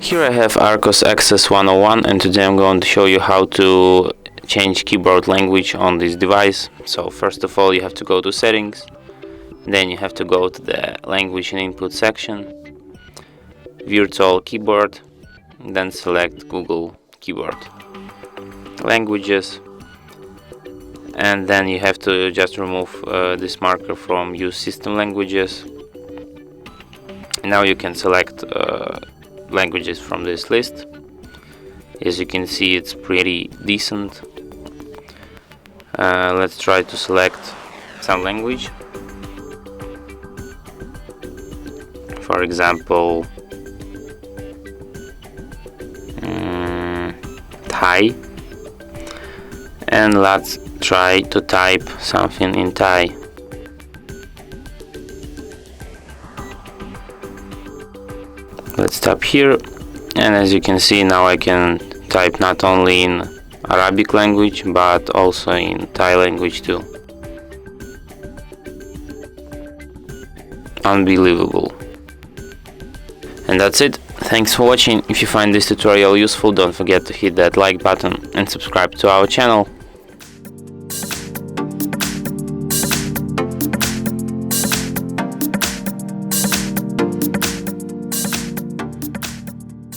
Here I have ARCHOS Access 101, and today I'm going to show you how to change keyboard language on this device. So first of all, you have to go to settings, then you have to go to the language and input section, virtual keyboard, then select Google keyboard languages, and then you have to just remove this marker from use system languages. Now you can select languages from this list. As you can see, it's pretty decent. Let's try to select some language. For example, Thai, and let's try to type something in Thai. Let's tap here, and as you can see, now I can type not only in Arabic language but also in Thai language too. Unbelievable. And that's it. Thanks for watching. If you find this tutorial useful, don't forget to hit that like button and subscribe to our channel.